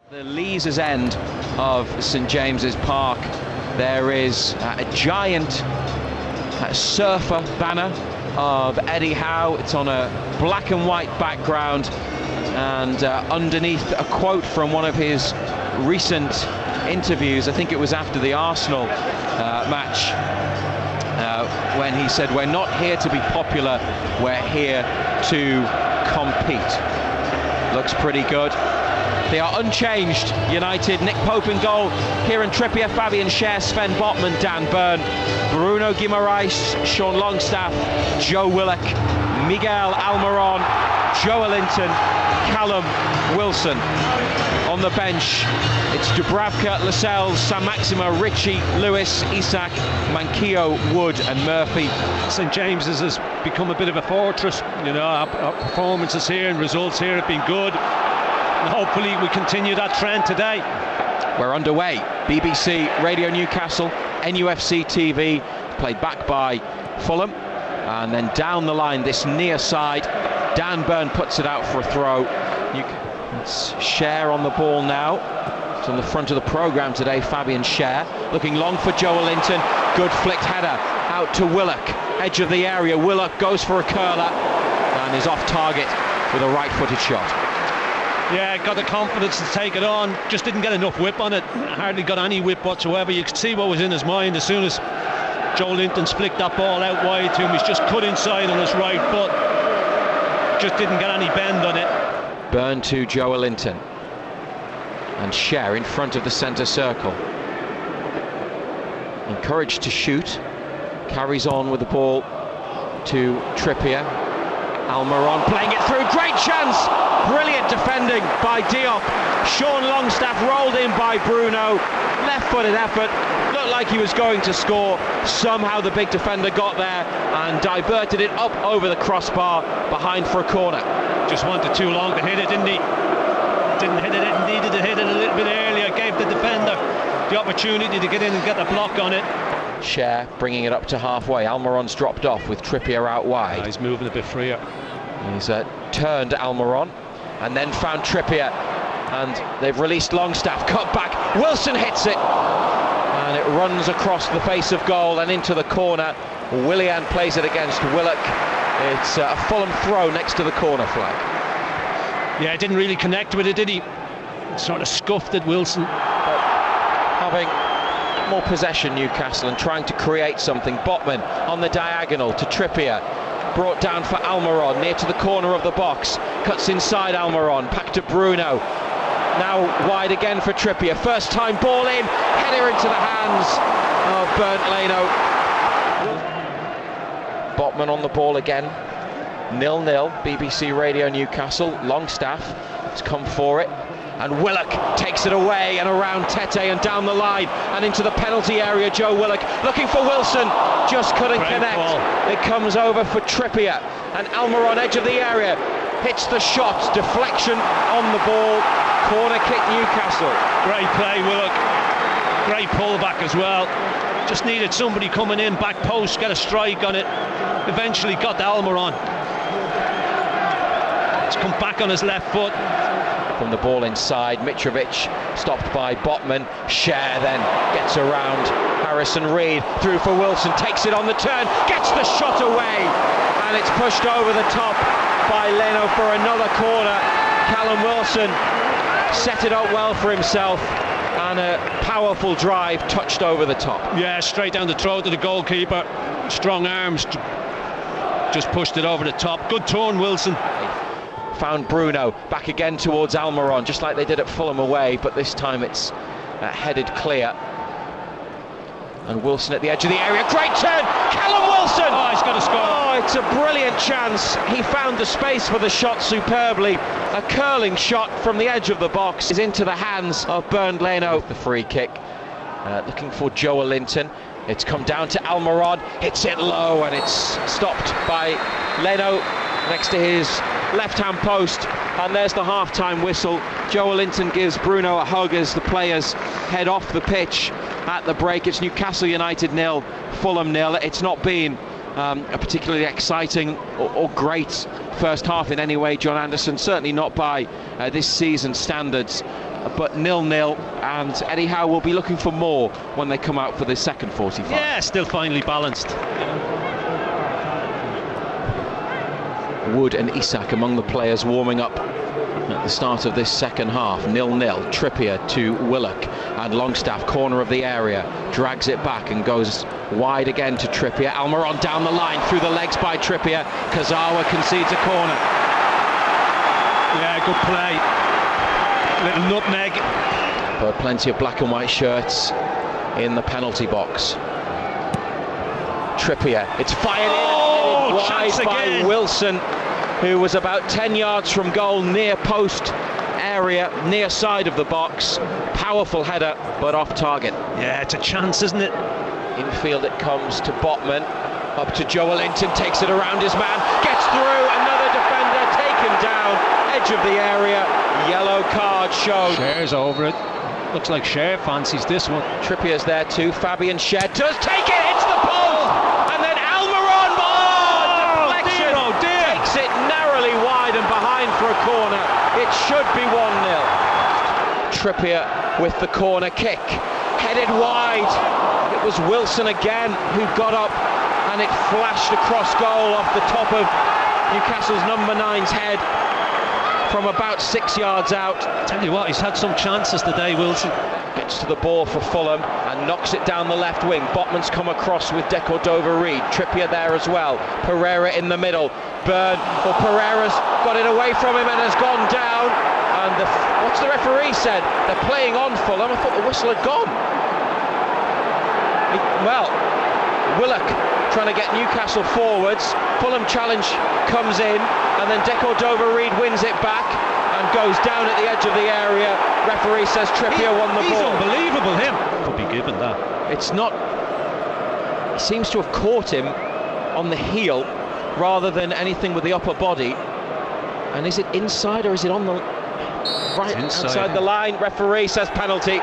The Leazes end of St James's Park, there is a giant surfer banner of Eddie Howe. It's on a black and white background, and underneath a quote from one of his recent interviews. I think it was after the Arsenal match, when he said, "We're not here to be popular, we're here to compete." Looks pretty good. They are unchanged, United. Nick Pope in goal, Kieran Trippier, Fabian Schär, Sven Botman, Dan Burn, Bruno Guimaraes, Sean Longstaff, Joe Willock, Miguel Almiron, Joelinton, Callum Wilson. On the bench, it's Dubravka, Lascelles, Sam Maxima, Ritchie, Lewis, Isak, Manquillo, Wood and Murphy. St James's has become a bit of a fortress. You know, our performances here and results here have been good. And hopefully we continue that trend today. We're underway. BBC Radio Newcastle, NUFC TV, played back by Fulham. And then down the line, this near side, Dan Burn puts it out for a throw. It's Schär on the ball now. It's on the front of the programme today, Fabian Schär. Looking long for Joelinton. Good flicked header out to Willock. Edge of the area. Willock goes for a curler and is off target with a right-footed shot. Yeah, got the confidence to take it on. Just didn't get enough whip on it. Hardly got any whip whatsoever. You could see what was in his mind as soon as Joelinton flicked that ball out wide to him. He's just cut inside on his right foot. Just didn't get any bend on it. Burn to Joelinton. And Schär in front of the centre circle. Encouraged to shoot. Carries on with the ball to Trippier. Almiron playing it through. Great chance! Brilliant defending by Diop. Sean Longstaff rolled in by Bruno. Left-footed effort. Looked like he was going to score. Somehow the big defender got there and diverted it up over the crossbar behind for a corner. Just wanted too long to hit it, didn't he? Didn't hit it, needed to hit it a little bit earlier. Gave the defender the opportunity to get in and get the block on it. Schär bringing it up to halfway. Almiron's dropped off with Trippier out wide. He's moving a bit freer. He's turned Almiron and then found Trippier, and they've released Longstaff. Cut back. Wilson hits it, and it runs across the face of goal and into the corner. Willian plays it against Willock. It's a Fulham throw next to the corner flag. Yeah, didn't really connect with it, did he? Sort of scuffed at Wilson. But having more possession, Newcastle, and trying to create something. Botman on the diagonal to Trippier. Brought down for Almiron, near to the corner of the box. Cuts inside Almiron, back to Bruno. Now wide again for Trippier. First time ball in, header into the hands of Bernd Leno. Botman on the ball again. 0-0, BBC Radio Newcastle. Longstaff has come for it. And Willock takes it away and around Tete and down the line and into the penalty area. Joe Willock looking for Wilson, just couldn't connect. Ball. It comes over for Trippier, and Almiron edge of the area hits the shot, deflection on the ball, corner kick Newcastle. Great play, Willock. Great pullback as well. Just needed somebody coming in, back post, get a strike on it. Eventually got to Almiron. It's come back on his left foot. From the ball inside, Mitrovic stopped by Botman. Schär then gets around Harrison Reed, through for Wilson, takes it on the turn, gets the shot away, and it's pushed over the top by Leno for another corner. Callum Wilson set it up well for himself, and a powerful drive touched over the top. Yeah, straight down the throat to the goalkeeper. Strong arms, just pushed it over the top. Good turn, Wilson. Found Bruno back again towards Almiron, just like they did at Fulham away, but this time it's headed clear. And Wilson at the edge of the area. Great turn! Callum Wilson! Oh, he's got to score. Oh, it's a brilliant chance. He found the space for the shot superbly. A curling shot from the edge of the box is into the hands of Bernd Leno. The free kick. Looking for Joelinton. It's come down to Almiron. Hits it low, and it's stopped by Leno next to his left-hand post, and there's the half-time whistle. Joelinton gives Bruno a hug as the players head off the pitch at the break. It's Newcastle United 0, Fulham 0. It's not been a particularly exciting or great first half in any way, John Anderson, certainly not by this season's standards. but 0-0, and Eddie Howe will be looking for more when they come out for the second 45. Yeah, still finely balanced. Wood and Isak among the players warming up at the start of this second half. 0-0. Trippier to Willock, and Longstaff, corner of the area, drags it back and goes wide again to Trippier. Almiron down the line, through the legs by Trippier. Kazawa concedes a corner. Yeah, good play. Little nutmeg. But plenty of black and white shirts in the penalty box. Trippier, it's fired in, wide by Wilson, who was about 10 yards from goal, near post area, near side of the box. Powerful header, but off target. Yeah, it's a chance, isn't it? Infield it comes to Botman, up to Joelinton, takes it around his man, gets through, another defender taken down, edge of the area, yellow card shown. Scher's over it. Looks like Scher fancies this one. Trippier's there too, Fabian Scher does take it, hits the post, and then Almiron, deflection, takes it narrowly wide and behind for a corner. It should be 1-0. Trippier with the corner kick, headed wide. It was Wilson again who got up, and it flashed across goal off the top of Newcastle's number 9's head from about 6 yards out. Tell you what, he's had some chances today, Wilson. Gets to the ball for Fulham and knocks it down the left wing. Botman's come across with De Cordova-Reid. Trippier there as well. Pereira in the middle. Byrne, well, Pereira's got it away from him and has gone down. And what's the referee said? They're playing on Fulham. I thought the whistle had gone. Well, Willock trying to get Newcastle forwards. Fulham challenge comes in, and then De Cordova-Reid wins it back and goes down at the edge of the area. Referee says Trippier won the ball. He's unbelievable, him. Could be given that. It's not. He seems to have caught him on the heel rather than anything with the upper body. And is it inside or is it on the right outside the line? Referee says penalty.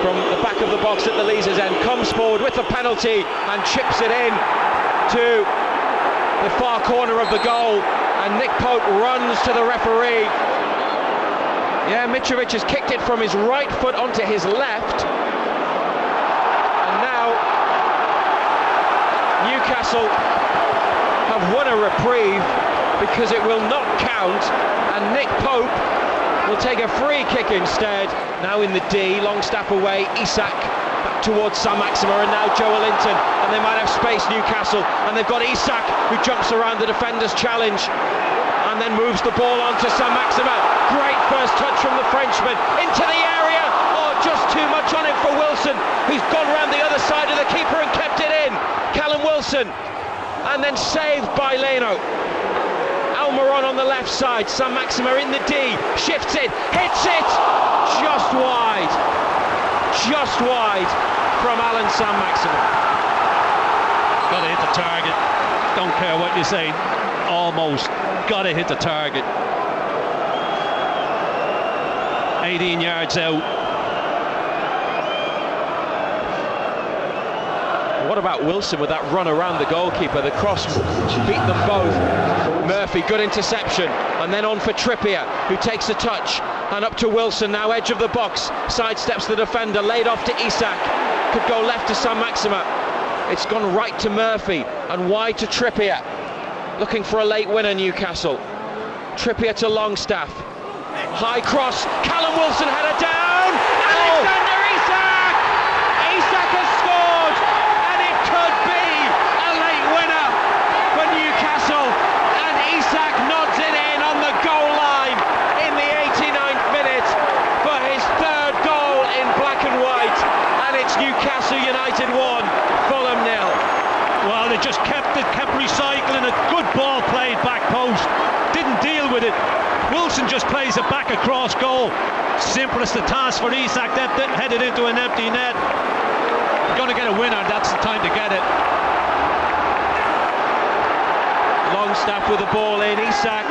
From the back of the box at the Leazes end, comes forward with the penalty and chips it in to the far corner of the goal, and Nick Pope runs to the referee. Yeah, Mitrovic has kicked it from his right foot onto his left, and now Newcastle have won a reprieve because it will not count, and Nick Pope will take a free kick instead. Now in the D, Longstaff away, Isak back towards Saint-Maximin, and now Joelinton, and they might have space, Newcastle, and they've got Isak who jumps around the defender's challenge and then moves the ball on to Saint-Maximin. Great first touch from the Frenchman into the area. Oh, just too much on it for Wilson, who's gone round the other side of the keeper and kept it in. Callum Wilson, and then saved by Leno. Almiron on the left side, Saint-Maximin in the D, shifts it, hits it, just wide from Alan Saint-Maximin. Got to hit the target, don't care what you say, almost got to hit the target. 18 yards out. What about Wilson with that run around the goalkeeper? The cross beat them both. Murphy, good interception, and then on for Trippier, who takes a touch, and up to Wilson, now edge of the box, sidesteps the defender, laid off to Isak, could go left to Saint-Maximin. It's gone right to Murphy, and wide to Trippier, looking for a late winner, Newcastle. Trippier to Longstaff, high cross, Callum Wilson had it down, Alexander Isak! Isak has scored, and it could be a late winner for Newcastle, and Isak nods it in on the goal line in the 89th minute for his third goal in black and white, and it's Newcastle United 1, Fulham 0. Well, they just kept recycling it. Good ball played back post, didn't deal with it. Wilson just plays it back across goal. Simplest the task for Isak, that headed into an empty net. Going to get a winner, that's the time to get it. Longstaff with the ball in, Isak,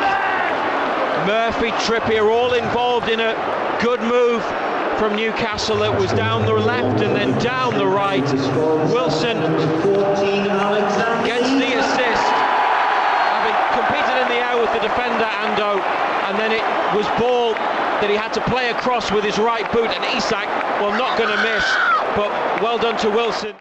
Murphy, Trippier all involved in a good move from Newcastle. It was down the left and then down the right. Wilson gets the assist, having competed in the air with the defender Ando, and then it was ball that he had to play across with his right boot, and Isak, well, not going to miss, but well done to Wilson.